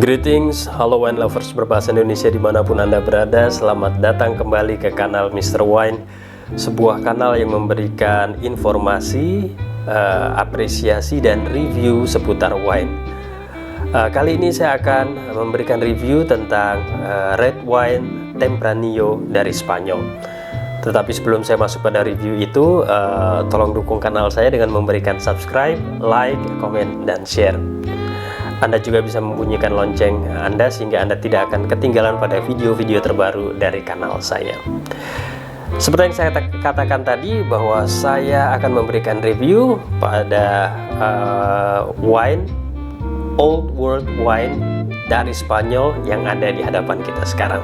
Greetings, halo wine lovers berbahasa Indonesia dimanapun Anda berada. Selamat datang kembali ke kanal Mr. Wine, sebuah kanal yang memberikan informasi, apresiasi dan review seputar wine. Kali ini saya akan memberikan review tentang red wine Tempranillo dari Spanyol. Tetapi sebelum saya masuk pada review itu, tolong dukung kanal saya dengan memberikan subscribe, like, komen, dan share. Anda juga bisa membunyikan lonceng Anda sehingga Anda tidak akan ketinggalan pada video-video terbaru dari kanal saya. Seperti yang saya katakan tadi, bahwa saya akan memberikan review pada wine, old world wine dari Spanyol yang ada di hadapan kita sekarang.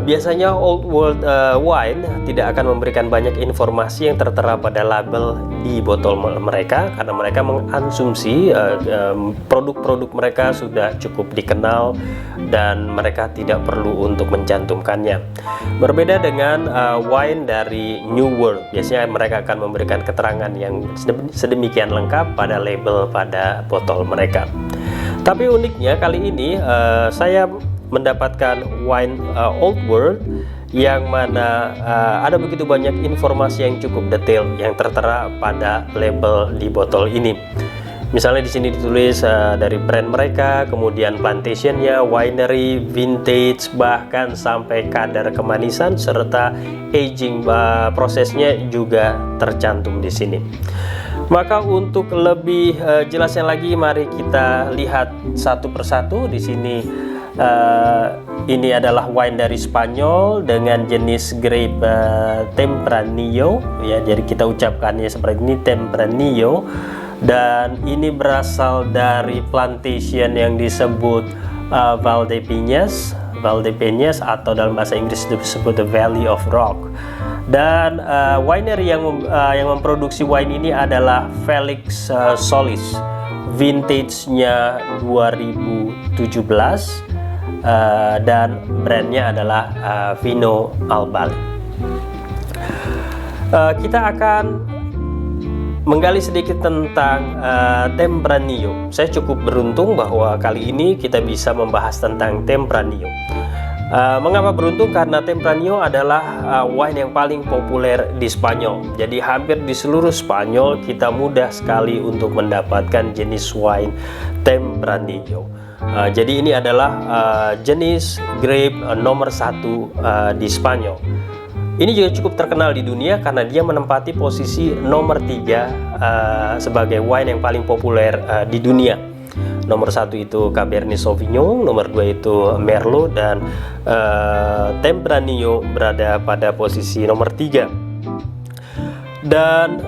Biasanya old world wine tidak akan memberikan banyak informasi yang tertera pada label di botol mereka, karena mereka mengasumsi produk-produk mereka sudah cukup dikenal dan mereka tidak perlu untuk mencantumkannya. Berbeda dengan wine dari New World, biasanya mereka akan memberikan keterangan yang sedemikian lengkap pada label pada botol mereka. Tapi uniknya kali ini saya mendapatkan wine old world yang mana ada begitu banyak informasi yang cukup detail yang tertera pada label di botol ini. Misalnya di sini ditulis dari brand mereka, kemudian plantationnya, winery, vintage, bahkan sampai kadar kemanisan serta aging prosesnya juga tercantum di sini. Maka untuk lebih jelasnya lagi, mari kita lihat satu persatu. Di sini ini adalah wine dari Spanyol dengan jenis grape Tempranillo, ya, jadi kita ucapkannya seperti ini, Tempranillo, dan ini berasal dari plantation yang disebut Valdepeñas atau dalam bahasa Inggris disebut the Valley of Rock. Dan winery yang memproduksi wine ini adalah Felix Solis, vintage-nya 2017. Dan brandnya adalah Vino Albali. Kita akan menggali sedikit tentang Tempranillo. Saya cukup beruntung bahwa kali ini kita bisa membahas tentang Tempranillo. Mengapa beruntung? Karena Tempranillo adalah wine yang paling populer di Spanyol. Jadi hampir di seluruh Spanyol kita mudah sekali untuk mendapatkan jenis wine Tempranillo. Jadi ini adalah jenis grape nomor 1 di Spanyol. Ini juga cukup terkenal di dunia karena dia menempati posisi nomor 3 sebagai wine yang paling populer di dunia. Nomor 1 itu Cabernet Sauvignon, nomor 2 itu Merlot, dan Tempranillo berada pada posisi nomor 3. Dan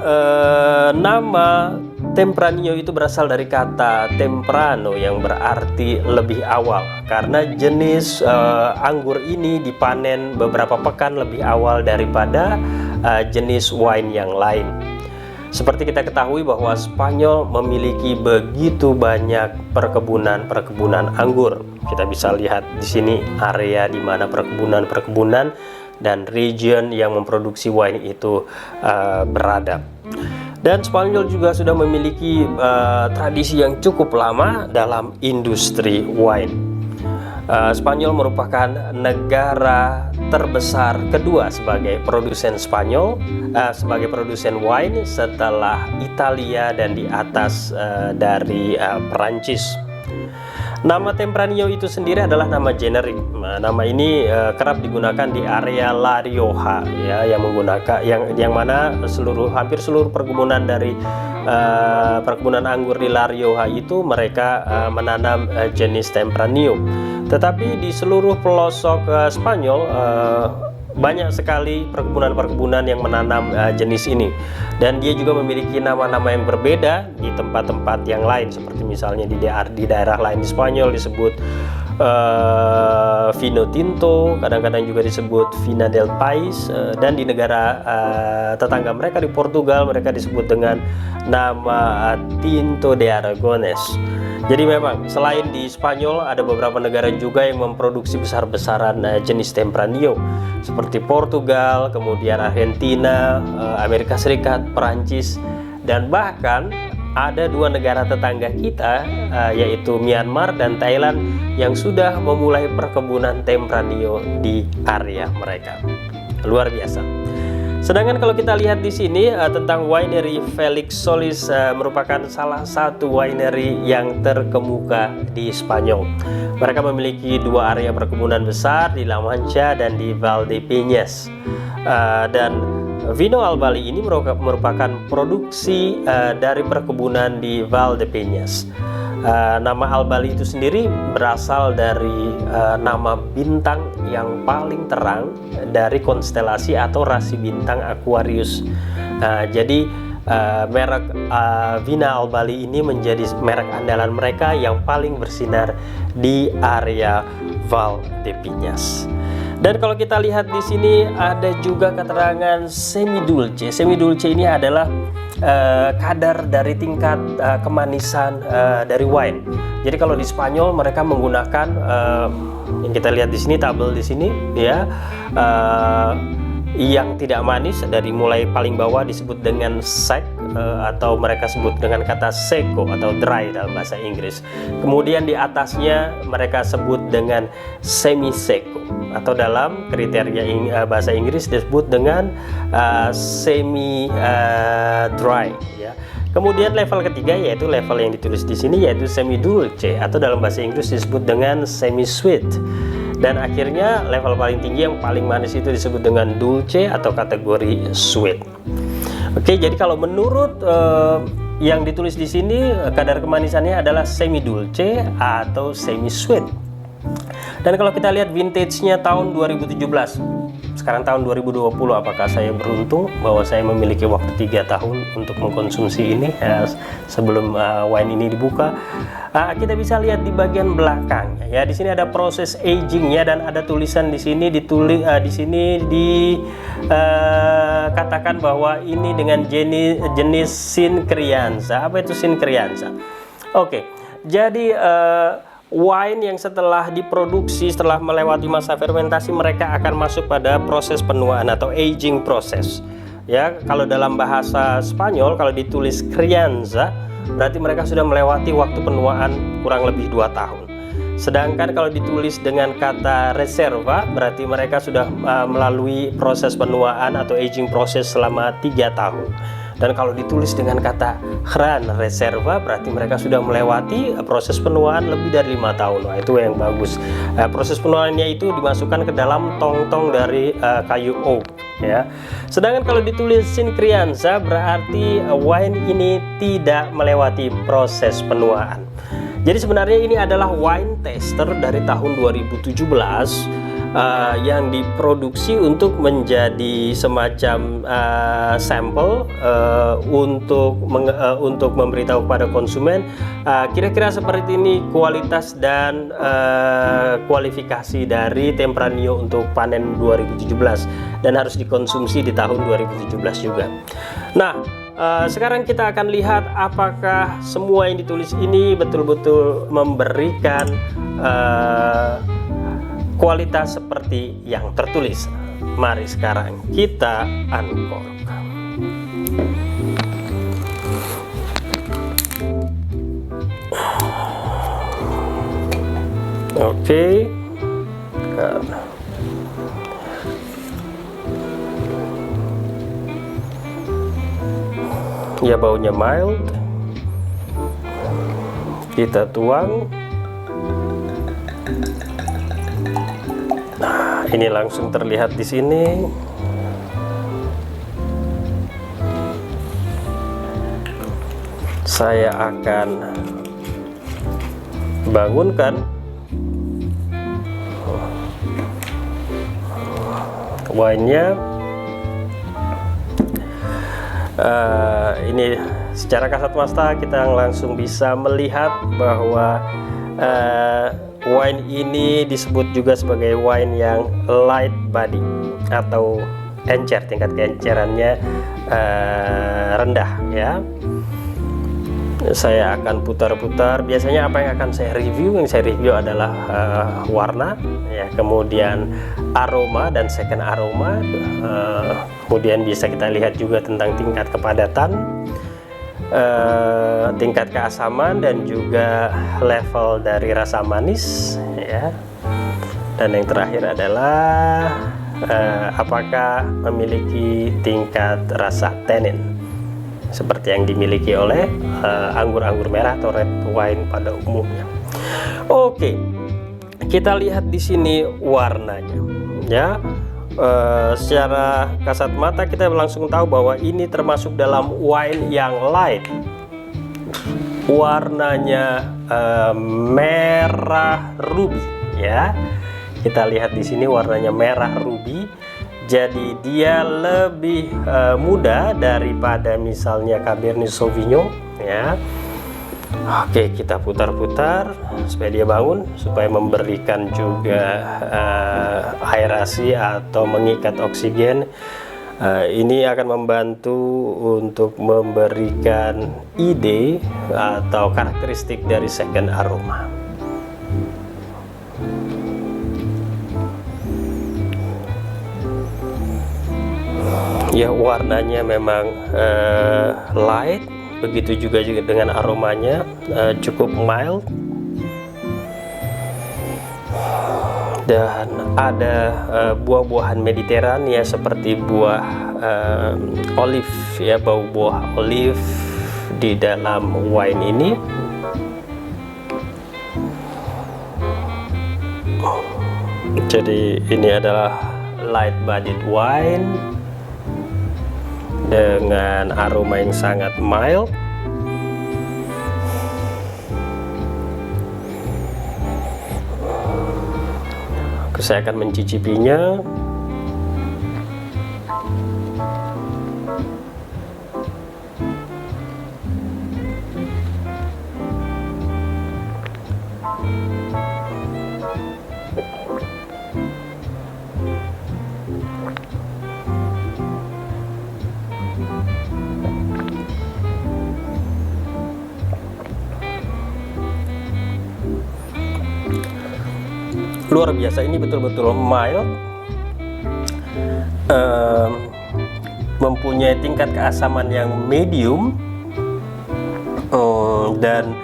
nama Tempranillo itu berasal dari kata temprano yang berarti lebih awal, karena jenis anggur ini dipanen beberapa pekan lebih awal daripada jenis wine yang lain. Seperti kita ketahui bahwa Spanyol memiliki begitu banyak perkebunan anggur. Kita bisa lihat di sini area di mana perkebunan dan region yang memproduksi wine itu berada. Dan Spanyol juga sudah memiliki tradisi yang cukup lama dalam industri wine. Spanyol merupakan negara terbesar kedua sebagai produsen sebagai produsen wine setelah Italia dan di atas dari Perancis. Nama Tempranillo itu sendiri adalah nama generik. Nama ini kerap digunakan di area La Rioja, ya, yang mana hampir seluruh perkebunan dari perkebunan anggur di La Rioja itu mereka menanam jenis Tempranillo. Tetapi di seluruh pelosok Spanyol banyak sekali perkebunan yang menanam jenis ini, dan dia juga memiliki nama-nama yang berbeda di tempat-tempat yang lain, seperti misalnya di daerah lain di Spanyol disebut Vino Tinto, kadang-kadang juga disebut Vina del Pais, dan di negara tetangga mereka di Portugal mereka disebut dengan nama Tinto de Aragones. Jadi memang selain di Spanyol ada beberapa negara juga yang memproduksi besar-besaran jenis Tempranillo, seperti Portugal, kemudian Argentina, Amerika Serikat, Perancis, dan bahkan ada dua negara tetangga kita, yaitu Myanmar dan Thailand, yang sudah memulai perkebunan Tempranillo di area mereka. Luar biasa. Sedangkan kalau kita lihat di sini tentang winery Felix Solis, merupakan salah satu winery yang terkemuka di Spanyol. Mereka memiliki dua area perkebunan besar di La Mancha dan di Valdepeñas. Dan Vino Albali ini merupakan produksi dari perkebunan di Valdepeñas. Nama Albali itu sendiri berasal dari nama bintang yang paling terang dari konstelasi atau rasi bintang Aquarius. Jadi merek Vina Albali ini menjadi merek andalan mereka yang paling bersinar di area Valdepeñas. Dan kalau kita lihat di sini ada juga keterangan semi dulce. Semi dulce ini adalah kadar dari tingkat kemanisan dari wine. Jadi kalau di Spanyol mereka menggunakan yang kita lihat di sini, tabel di sini ya, yang tidak manis dari mulai paling bawah disebut dengan sec, atau mereka sebut dengan kata seco atau dry dalam bahasa Inggris. Kemudian di atasnya mereka sebut dengan semi seco, atau dalam kriteria bahasa Inggris disebut dengan semi dry ya. Kemudian level ketiga yaitu level yang ditulis di sini, yaitu semi dulce, atau dalam bahasa Inggris disebut dengan semi sweet. Dan akhirnya level paling tinggi yang paling manis itu disebut dengan dulce atau kategori sweet. Oke, jadi kalau menurut yang ditulis di sini, kadar kemanisannya adalah semi dulce atau semi sweet. Dan kalau kita lihat vintage-nya tahun 2017, sekarang tahun 2020, apakah saya beruntung bahwa saya memiliki waktu 3 tahun untuk mengkonsumsi ini sebelum wine ini dibuka. Kita bisa lihat di bagian belakang ya, di sini ada proses agingnya dan ada tulisan di sini, ditulis di sini dikatakan bahwa ini dengan jenis Sin Crianza. Apa itu Sin Crianza? Oke, jadi wine yang setelah diproduksi, setelah melewati masa fermentasi, mereka akan masuk pada proses penuaan atau aging proses. Ya, kalau dalam bahasa Spanyol kalau ditulis crianza, berarti mereka sudah melewati waktu penuaan kurang lebih 2 tahun. Sedangkan kalau ditulis dengan kata reserva, berarti mereka sudah melalui proses penuaan atau aging proses selama 3 tahun. Dan kalau ditulis dengan kata Gran Reserva, berarti mereka sudah melewati proses penuaan lebih dari 5 tahun. Nah, itu yang bagus. Proses penuaannya itu dimasukkan ke dalam tong-tong dari kayu oak ya. Sedangkan kalau ditulis Sin Crianza, berarti wine ini tidak melewati proses penuaan. Jadi sebenarnya ini adalah wine taster dari tahun 2017 yang diproduksi untuk menjadi semacam sampel untuk memberitahu kepada konsumen kira-kira seperti ini kualitas dan kualifikasi dari Tempranillo untuk panen 2017 dan harus dikonsumsi di tahun 2017 juga. Nah, sekarang kita akan lihat apakah semua yang ditulis ini betul-betul memberikan kualitas seperti yang tertulis. Mari sekarang kita uncork. Oke. Ya, baunya mild. Kita tuang. Ini langsung terlihat di sini. Saya akan bangunkan wine-nya. Ini secara kasat mata kita langsung bisa melihat bahwa wine ini disebut juga sebagai wine yang light body atau encer, tingkat keencerannya rendah ya. Saya akan putar-putar. Biasanya apa yang akan saya review? Yang saya review adalah warna ya, kemudian aroma dan second aroma, kemudian bisa kita lihat juga tentang tingkat kepadatan. tingkat keasaman dan juga level dari rasa manis ya. Dan yang terakhir adalah apakah memiliki tingkat rasa tannin seperti yang dimiliki oleh anggur-anggur merah atau red wine pada umumnya. Oke, kita lihat di sini warnanya ya. Secara kasat mata kita langsung tahu bahwa ini termasuk dalam wine yang light. Warnanya merah ruby ya. Kita lihat di sini warnanya merah ruby. Jadi dia lebih muda daripada misalnya Cabernet Sauvignon ya. Oke, kita putar-putar supaya dia bangun, supaya memberikan juga aerasi atau mengikat oksigen. Ini akan membantu untuk memberikan ide atau karakteristik dari second aroma. Ya, warnanya memang light. Begitu juga dengan aromanya cukup mild, dan ada buah-buahan Mediterania seperti buah olive ya, bau buah olive di dalam wine ini. Jadi ini adalah light bodied wine dengan aroma yang sangat mild. Saya akan mencicipinya. Luar biasa, ini betul-betul mild, mempunyai tingkat keasaman yang medium, dan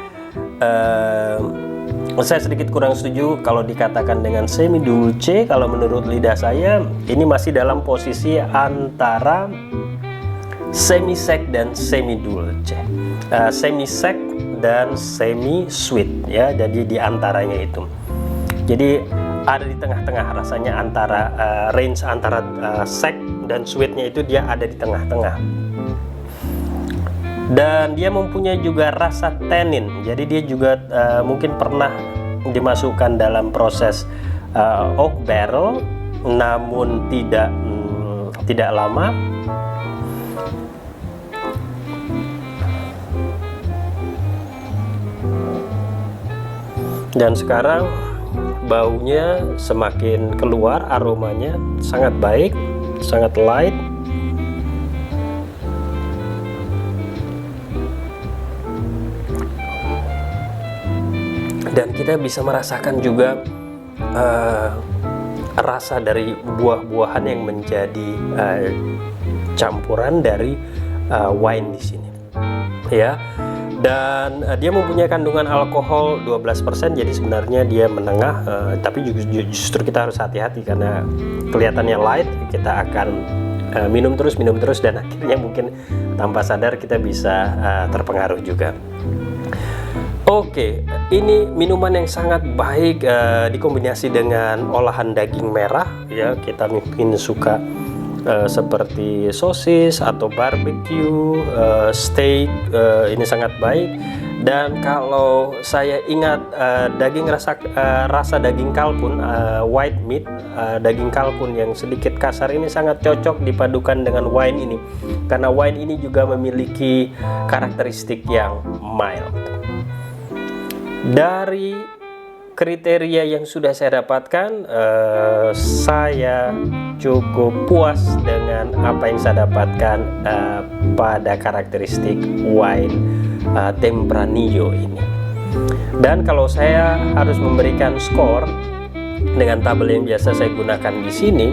saya sedikit kurang setuju kalau dikatakan dengan semi dulce. Kalau menurut lidah saya ini masih dalam posisi antara semi sek dan semi dulce, semi sek dan semi sweet ya. Jadi di antaranya itu. Jadi ada di tengah-tengah rasanya, antara range antara sek dan sweetnya itu dia ada di tengah-tengah. Dan dia mempunyai juga rasa tannin. Jadi dia juga mungkin pernah dimasukkan dalam proses oak barrel, namun tidak lama. Dan sekarang baunya semakin keluar, aromanya sangat baik, sangat light. Dan kita bisa merasakan juga rasa dari buah-buahan yang menjadi campuran dari wine di sini ya. Dan dia mempunyai kandungan alkohol 12%, jadi sebenarnya dia menengah, tapi justru kita harus hati-hati karena kelihatannya light. Kita akan minum terus dan akhirnya mungkin tanpa sadar kita bisa terpengaruh juga. Oke, ini minuman yang sangat baik dikombinasi dengan olahan daging merah ya. Kita mungkin suka seperti sosis atau barbecue, steak, ini sangat baik. Dan kalau saya ingat daging rasa daging kalkun, white meat, daging kalkun yang sedikit kasar ini sangat cocok dipadukan dengan wine ini, karena wine ini juga memiliki karakteristik yang mild. Dari kriteria yang sudah saya dapatkan, saya cukup puas dengan apa yang saya dapatkan pada karakteristik wine Tempranillo ini. Dan kalau saya harus memberikan skor dengan tabel yang biasa saya gunakan di sini,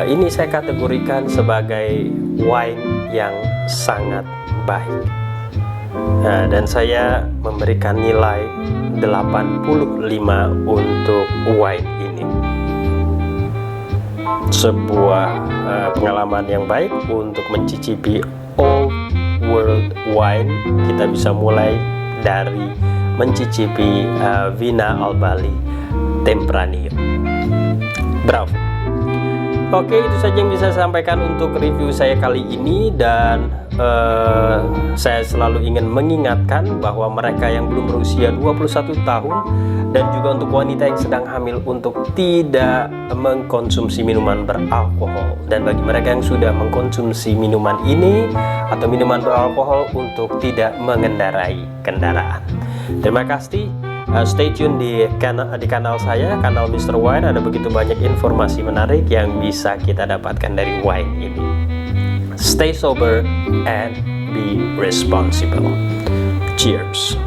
ini saya kategorikan sebagai wine yang sangat baik. Dan saya memberikan nilai 85 untuk wine ini. Sebuah pengalaman yang baik untuk mencicipi Old World Wine. Kita bisa mulai dari mencicipi Vina Albali Tempranillo. Bravo. Oke, itu saja yang bisa saya sampaikan untuk review saya kali ini, dan saya selalu ingin mengingatkan bahwa mereka yang belum berusia 21 tahun dan juga untuk wanita yang sedang hamil untuk tidak mengkonsumsi minuman beralkohol, dan bagi mereka yang sudah mengkonsumsi minuman ini atau minuman beralkohol untuk tidak mengendarai kendaraan. Terima kasih. Stay tune di kanal saya, kanal Mr. Wine. Ada begitu banyak informasi menarik yang bisa kita dapatkan dari wine ini. Stay sober and be responsible. Cheers.